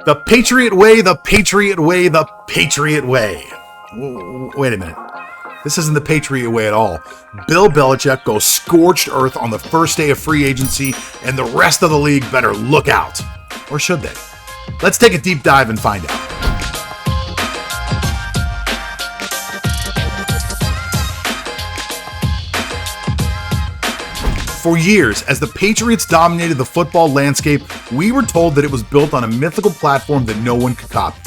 The Patriot Way, the Patriot Way, the Patriot Way. Wait a minute. This isn't the Patriot Way at all. Bill Belichick goes scorched earth on the first day of free agency, and the rest of the league better look out. Or should they? Let's take a deep dive and find out. For years, as the Patriots dominated the football landscape, we were told that it was built on a mythical platform that no one could copy.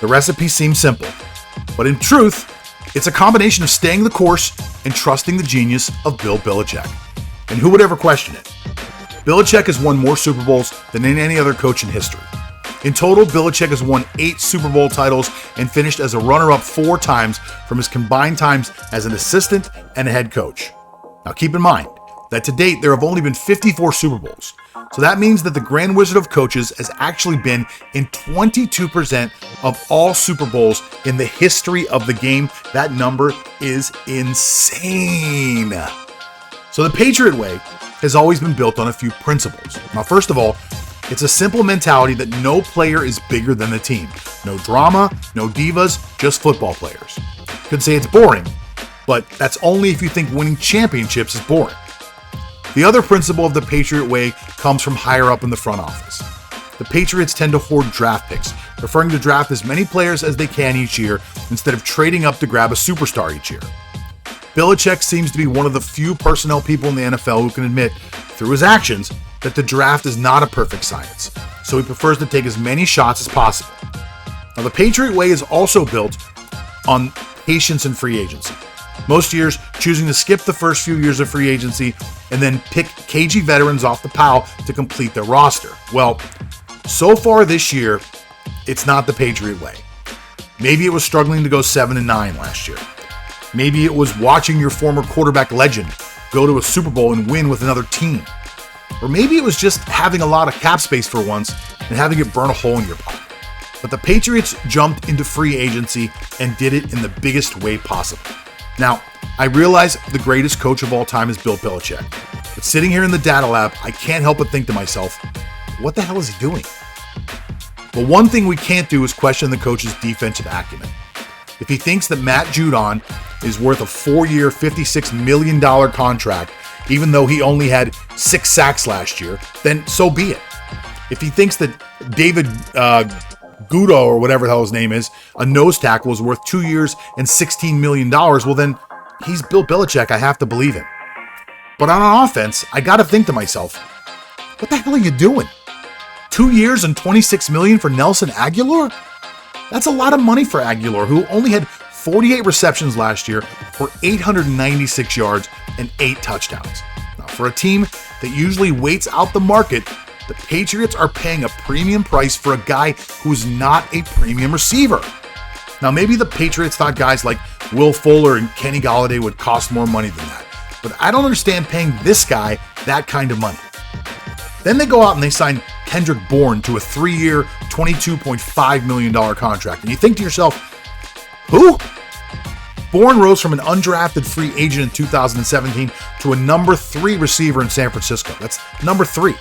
The recipe seems simple, but in truth, it's a combination of staying the course and trusting the genius of Bill Belichick. And who would ever question it? Belichick has won more Super Bowls than any other coach in history. In total, Belichick has won 8 Super Bowl titles and finished as a runner-up 4 times from his combined times as an assistant and a head coach. Now keep in mind that to date there have only been 54 Super Bowls. So that means that the Grand Wizard of Coaches has actually been in 22% of all Super Bowls in the history of the game. That number is insane. So the Patriot Way has always been built on a few principles. Now, first of all, it's a simple mentality that no player is bigger than the team. No drama, no divas, just football players. You could say it's boring, but that's only if you think winning championships is boring. The other principle of the Patriot Way comes from higher up in the front office. The Patriots tend to hoard draft picks, preferring to draft as many players as they can each year instead of trading up to grab a superstar each year. Belichick seems to be one of the few personnel people in the NFL who can admit, through his actions, that the draft is not a perfect science, so he prefers to take as many shots as possible. Now, the Patriot Way is also built on patience in free agency. Most years choosing to skip the first few years of free agency and then pick cagey veterans off the pile to complete their roster. Well, so far this year, it's not the Patriot Way. Maybe it was struggling to go 7-9 last year. Maybe it was watching your former quarterback legend go to a Super Bowl and win with another team. Or maybe it was just having a lot of cap space for once and having it burn a hole in your pocket. But the Patriots jumped into free agency and did it in the biggest way possible. Now, I realize the greatest coach of all time is Bill Belichick, but sitting here in the data lab, I can't help but think to myself, what the hell is he doing? Well, one thing we can't do is question the coach's defensive acumen. If he thinks that Matt Judon is worth a 4-year, $56 million contract, even though he only had 6 sacks last year, then so be it. If he thinks that David Gudo, or whatever the hell his name is, a nose tackle is worth 2 years and $16 million, well then, he's Bill Belichick, I have to believe him. But on offense, I gotta think to myself, what the hell are you doing? 2 years and $26 million for Nelson Agholor? That's a lot of money for Agholor, who only had 48 receptions last year for 896 yards and 8 touchdowns. Now, for a team that usually waits out the market, the Patriots are paying a premium price for a guy who's not a premium receiver. Now, maybe the Patriots thought guys like Will Fuller and Kenny Golladay would cost more money than that, but I don't understand paying this guy that kind of money. Then they go out and they sign Kendrick Bourne to a 3-year, $22.5 million contract. And you think to yourself, who? Bourne rose from an undrafted free agent in 2017 to a number 3 receiver in San Francisco. That's number 3.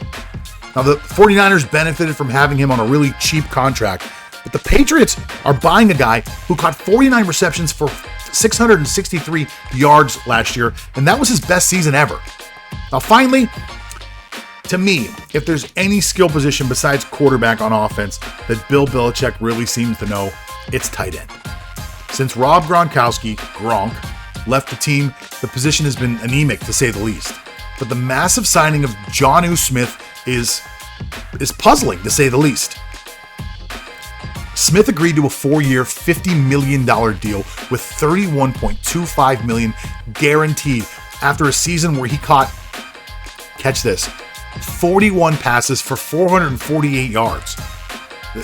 Now, the 49ers benefited from having him on a really cheap contract, but the Patriots are buying a guy who caught 49 receptions for 663 yards last year, and that was his best season ever. Now, finally, to me, if there's any skill position besides quarterback on offense that Bill Belichick really seems to know, it's tight end. Since Rob Gronkowski, Gronk, left the team, the position has been anemic to say the least. But the massive signing of Jonnu Smith is puzzling to say the least. Smith agreed to a 4-year, $50 million deal with $31.25 million guaranteed after a season where he caught, catch this, 41 passes for 448 yards.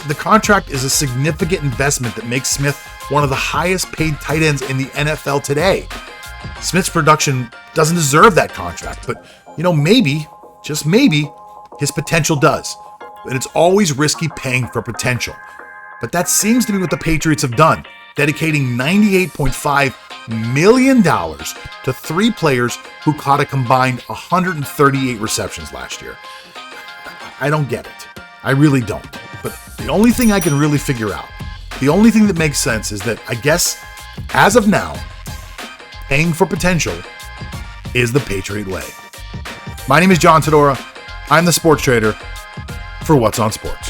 The contract is a significant investment that makes Smith one of the highest paid tight ends in the NFL today. Smith's production doesn't deserve that contract, but maybe, just maybe, his potential does. And it's always risky paying for potential. But that seems to be what the Patriots have done, dedicating $98.5 million to 3 players who caught a combined 138 receptions last year. I don't get it. I really don't. but the only thing I can really figure out, the only thing that makes sense is that I guess, as of now, paying for potential is the Patriot Way. My name is John Todora. I'm the sports trader for What's on Sports.